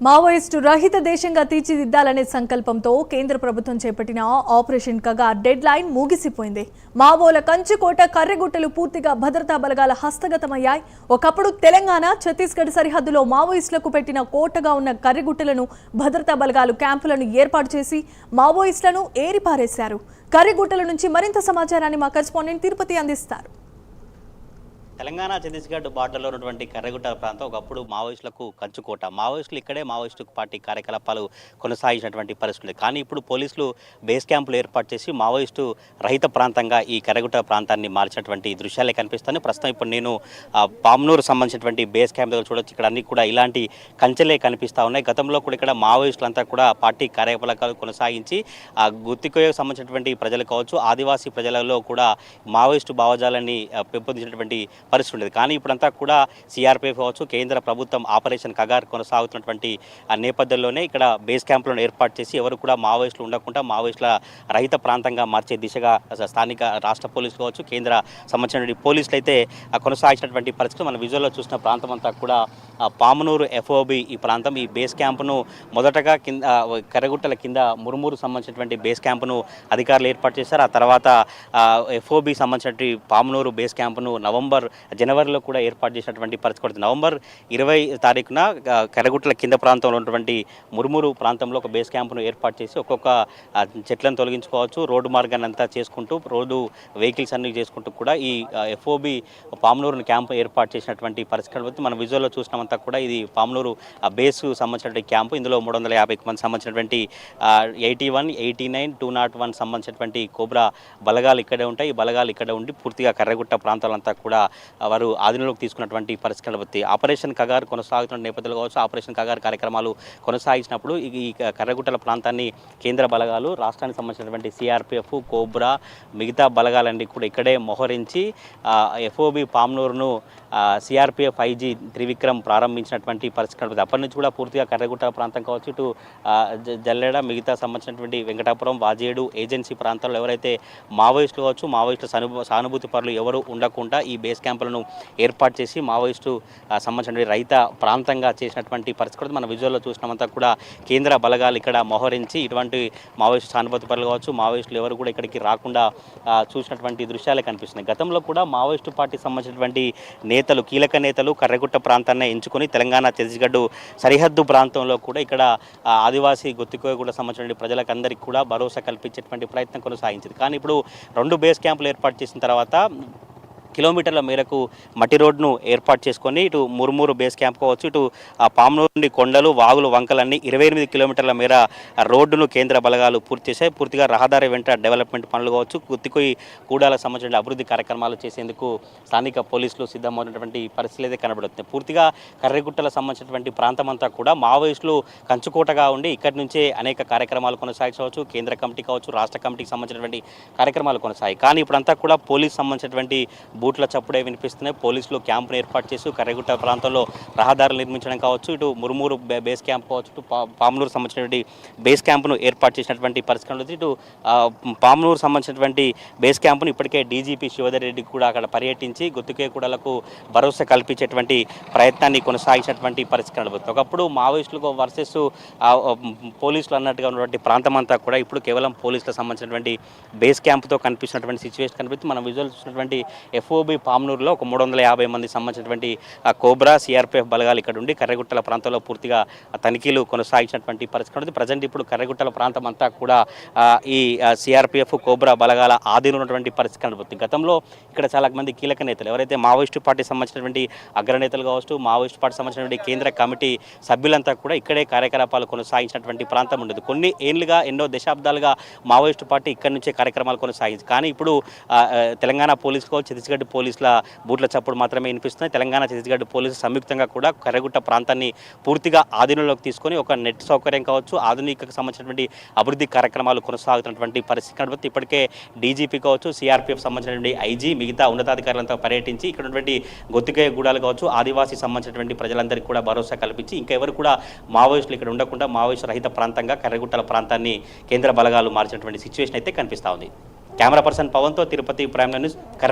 Maoist రహిత దేశంగా తీర్చిదిద్దాలనే సంకల్పంతో కేంద్ర ప్రభుత్వం చేపట్టిన ఆపరేషన్ కగార్ డెడ్ లైన్ ముగిసిపోయింది. మావోల కంచుకోట కర్రెగుట్టలు పూర్తిగా భద్రతా బలగాల హస్తగతమయ్యాయి. ఒకప్పుడు తెలంగాణ ఛత్తీస్గఢ్ సరిహద్దులో మావోయిస్టులకు పెట్టిన కోటగా ఉన్న కర్రెగుట్టలను భద్రతా బలగాలు క్యాంపులను ఏర్పాటు చేసి మావోయిస్టులను ఏరిపారేశారు. కర్రెగుట్టల నుంచి మరింత సమాచారాన్ని మా కరెస్పాండెంట్ తిరుపతి అందిస్తారు. తెలంగాణ ఛత్తీస్గఢ్ బార్డర్లో ఉన్నటువంటి కర్రెగుట్ట ప్రాంతం ఒకప్పుడు మావోయిస్టులకు కంచుకోట. మావోయిస్టులు ఇక్కడే మావోయిస్టు పార్టీ కార్యకలాపాలు కొనసాగించినటువంటి పరిస్థితులు. కానీ ఇప్పుడు పోలీసులు బేస్ క్యాంపులు ఏర్పాటు చేసి మావోయిస్టు రహిత ప్రాంతంగా ఈ కర్రెగుట్ట ప్రాంతాన్ని మార్చినటువంటి దృశ్యాలే కనిపిస్తాయి. ప్రస్తుతం ఇప్పుడు నేను పామ్నూరు సంబంధించినటువంటి బేస్ క్యాంప్ దగ్గర చూడొచ్చు. ఇక్కడ అన్ని కూడా ఇలాంటి కంచెలే కనిపిస్తూ ఉన్నాయి. గతంలో కూడా ఇక్కడ మావోయిస్టులంతా కూడా పార్టీ కార్యకలాపాలు కొనసాగించి గుత్తికోయకు సంబంధించినటువంటి ప్రజలు కావచ్చు, ఆదివాసీ ప్రజలలో కూడా మావోయిస్టు భావజాలాన్ని పెంపొందించినటువంటి పరిస్థితి ఉండేది. కానీ ఇప్పుడంతా కూడా సిఆర్పిఎఫ్ కావచ్చు, కేంద్ర ప్రభుత్వం ఆపరేషన్ కగార్ కొనసాగుతున్నటువంటి నేపథ్యంలోనే ఇక్కడ బేస్ క్యాంపులను ఏర్పాటు చేసి ఎవరు కూడా మావోయిస్టులు ఉండకుండా మావోయిస్టుల రహిత ప్రాంతంగా మార్చే దిశగా స్థానిక రాష్ట్ర పోలీసులు కావచ్చు, కేంద్ర సంబంధించిన పోలీసులు అయితే కొనసాగించినటువంటి పరిస్థితి మన విజువల్లో చూసిన ప్రాంతం అంతా కూడా పామనూరు ఎఫ్ఓబి ఈ ప్రాంతం. ఈ బేస్ క్యాంపును మొదటగా కింద కర్రెగుట్టల కింద మురుమూరు సంబంధించినటువంటి బేస్ క్యాంపును అధికారులు ఏర్పాటు చేశారు. ఆ తర్వాత ఎఫ్ఓబి సంబంధించినటువంటి పామనూరు బేస్ క్యాంపును జనవరిలో కూడా ఏర్పాటు చేసినటువంటి పరిస్థితి. నవంబర్ 20 తారీఖున కర్రెగుట్టల కింద ప్రాంతంలో ఉన్నటువంటి మురుమూరు ప్రాంతంలో ఒక బేస్ క్యాంపును ఏర్పాటు చేసి ఒక్కొక్క చెట్లను తొలగించుకోవచ్చు, రోడ్డు మార్గాన్ని అంతా చేసుకుంటూ రోడ్డు వెహికల్స్ అన్ని చేసుకుంటూ కూడా ఈ ఎఫ్ఓబి పామనూరు క్యాంపు ఏర్పాటు చేసినటువంటి పరిస్థితి మనం విజువల్లో చూసినామంతా కూడా ఇది పామనూరు బేస్ సంబంధించినటువంటి క్యాంపు. ఇందులో 350 మంది సంబంధించినటువంటి 81, 89, 201 సంబంధించినటువంటి కోబ్రా బలగాలు ఇక్కడే ఉంటాయి. ఈ బలగాలు ఇక్కడ ఉండి పూర్తిగా కర్రెగుట్ట ప్రాంతాలంతా కూడా వారు ఆధీనంలోకి తీసుకున్నటువంటి పరిస్థితి. ఆపరేషన్ కగార్ కొనసాగుతున్న నేపథ్యంలో కావచ్చు, ఆపరేషన్ కగార్ కార్యక్రమాలు కొనసాగించినప్పుడు ఈ కర్రెగుట్టల ప్రాంతాన్ని కేంద్ర బలగాలు, రాష్ట్రానికి సంబంధించినటువంటి సిఆర్పిఎఫ్, కోబ్రా, మిగతా బలగాలన్నీ కూడా ఇక్కడే మోహరించి ఎఫ్ఓబి పామ్నూరును సిఆర్పిఎఫ్ ఐజీ త్రివిక్రమ్ ప్రారంభించినటువంటి పరిస్థితి. అప్పటి నుంచి కూడా పూర్తిగా కర్రెగుట్ట ప్రాంతం కావచ్చు, ఇటు జల్లెడ, మిగతా సంబంధించినటువంటి వెంకటాపురం, వాజేడు ఏజెన్సీ ప్రాంతాల్లో ఎవరైతే మావోయిస్టులు కావచ్చు, మావోయిస్టుల సానుభూతి పరులు ఎవరు ఉండకుండా ఈ బేస్ క్యాంపులను ఏర్పాటు చేసి మావోయిస్టు సంబంధించిన రైత ప్రాంతంగా చేసినటువంటి పరిస్థితి మన విజువల్లో చూసినామంతా కూడా కేంద్ర బలగాలు ఇక్కడ మోహరించి ఇటువంటి మావోయిస్టు సానుభూతి పరులు కావచ్చు, మావోయిస్టులు ఎవరు కూడా ఇక్కడికి రాకుండా చూసినటువంటి దృశ్యాలే కనిపిస్తున్నాయి. గతంలో కూడా మావోయిస్టు పార్టీకి సంబంధించినటువంటి నేతలు, కీలక నేతలు కర్రెగుట్ట ప్రాంతాన్ని ఎంచుకొని తెలంగాణ ఛత్తీస్గఢ్ సరిహద్దు ప్రాంతంలో కూడా ఇక్కడ ఆదివాసీ గుత్తికోయగూడ సంబంధించిన ప్రజలకందరికీ కూడా భరోసా కల్పించేటువంటి ప్రయత్నం కొనసాగించింది. కానీ ఇప్పుడు 2 బేస్ క్యాంపులు ఏర్పాటు చేసిన తర్వాత కిలోమీటర్ల మేరకు మట్టి రోడ్డును ఏర్పాటు చేసుకొని ఇటు మురుమూరు బేస్ క్యాంప్ కావచ్చు, ఇటు పామనూరు నుండి కొండలు, వాగులు, వంకలన్నీ 28 కిలోమీటర్ల మేర రోడ్డును కేంద్ర బలగాలు పూర్తి చేశాయి. పూర్తిగా రహదారి వెంట డెవలప్మెంట్ పనులు కావచ్చు, గుత్తికోయి కూడాలకు సంబంధించిన అభివృద్ధి కార్యక్రమాలు చేసేందుకు స్థానిక పోలీసులు సిద్ధమవుతున్నటువంటి పరిస్థితులు అయితే కనబడుతుంది. పూర్తిగా కర్రెగుట్టల సంబంధించినటువంటి ప్రాంతం అంతా కూడా మావోయిస్టులు కంచుకోటగా ఉండి ఇక్కడి నుంచే అనేక కార్యక్రమాలు కొనసాగించవచ్చు. కేంద్ర కమిటీ కావచ్చు, రాష్ట్ర కమిటీకి సంబంధించినటువంటి కార్యక్రమాలు కొనసాగాయి. కానీ ఇప్పుడంతా కూడా పోలీసు సంబంధించినటువంటి బూట్ల చప్పుడే వినిపిస్తున్నాయి. పోలీసులు క్యాంపును ఏర్పాటు చేసి కర్రెగుట్ట ప్రాంతంలో రహదారులు నిర్మించడం కావచ్చు, ఇటు మురుమూరు బేస్ క్యాంప్ కావచ్చు, ఇటు పామనూరు సంబంధించినటువంటి బేస్ క్యాంపును ఏర్పాటు చేసినటువంటి పరిస్థితి. ఇటు పామనూరు సంబంధించినటువంటి బేస్ క్యాంపును ఇప్పటికే డీజీపీ శివధర్ రెడ్డి కూడా అక్కడ పర్యటించి గుత్తికేయగూడలకు భరోసా కల్పించేటువంటి ప్రయత్నాన్ని కొనసాగించినటువంటి పరిస్థితి. ఒకప్పుడు మావోయిస్టులకు వర్సెస్ పోలీసులు అన్నట్టుగా ఉన్నటువంటి ప్రాంతం అంతా కూడా ఇప్పుడు కేవలం పోలీసులకు సంబంధించినటువంటి బేస్ క్యాంపుతో కనిపిస్తున్నటువంటి సిచ్యువేషన్ కనిపిస్తుంది. మనం విజువల్ చూసినటువంటి ఎఫ్ఓబి పామనూరులో ఒక 350 మంది సంబంధించినటువంటి కోబ్రా, సిఆర్పిఎఫ్ బలగాలు ఇక్కడ ఉండి కర్రెగుట్టల ప్రాంతంలో పూర్తిగా తనిఖీలు కొనసాగించినటువంటి పరిస్థితి. ప్రజెంట్ ఇప్పుడు కర్రెగుట్టల ప్రాంతం అంతా కూడా ఈ సిఆర్పిఎఫ్, కోబ్రా బలగాల ఆధీనంలో ఉన్నటువంటి పరిస్థితి కనబడుతుంది. గతంలో ఇక్కడ చాలా మంది కీలక నేతలు ఎవరైతే మావోయిస్టు పార్టీ సంబంధించినటువంటి అగ్రనేతలు కావచ్చు, మావోయిస్టు పార్టీ సంబంధించినటువంటి కేంద్ర కమిటీ సభ్యులంతా కూడా ఇక్కడే కార్యకలాపాలు కొనసాగించినటువంటి ప్రాంతం ఉండేది. కొన్ని ఏళ్లుగా, ఎన్నో దశాబ్దాలుగా మావోయిస్టు పార్టీ ఇక్కడి నుంచే కార్యక్రమాలు కొనసాగింది. కానీ ఇప్పుడు తెలంగాణ పోలీసు ఛత్తీస్గఢ్ పోలీసుల బూట్ల చప్పుడు మాత్రమే వినిపిస్తున్నాయి. తెలంగాణ ఛత్తీస్గఢ్ పోలీసులు సంయుక్తంగా కూడా కర్రెగుట్ట ప్రాంతాన్ని పూర్తిగా ఆధీనంలోకి తీసుకొని ఒక నెట్ సౌకర్యం కావచ్చు, ఆధునిక సంబంధించినటువంటి అభివృద్ధి కార్యక్రమాలు కొనసాగుతున్నటువంటి పరిస్థితి కనబడుతుంది. ఇప్పటికే డీజీపీ కావచ్చు, సిఆర్పిఎఫ్ సంబంధించినటువంటి ఐజీ, మిగతా ఉన్నతాధికారులంతా పర్యటించి ఇక్కడ ఉన్నటువంటి గుత్తికేయ గూడాలు కావచ్చు, ఆదివాసీ సంబంధించినటువంటి ప్రజలందరికీ కూడా భరోసా కల్పించి ఇంకా ఎవరు కూడా మావోయిస్టులు ఇక్కడ ఉండకుండా మావోయిస్టు రహిత ప్రాంతంగా కర్రెగుట్టల ప్రాంతాన్ని కేంద్ర బలగాలు మార్చినటువంటి సిచ్యువేషన్ అయితే కనిపిస్తూ ఉంది. కెమెరా పర్సన్ పవన్తో తిరుపతి ప్రైమ్ న్యూస్.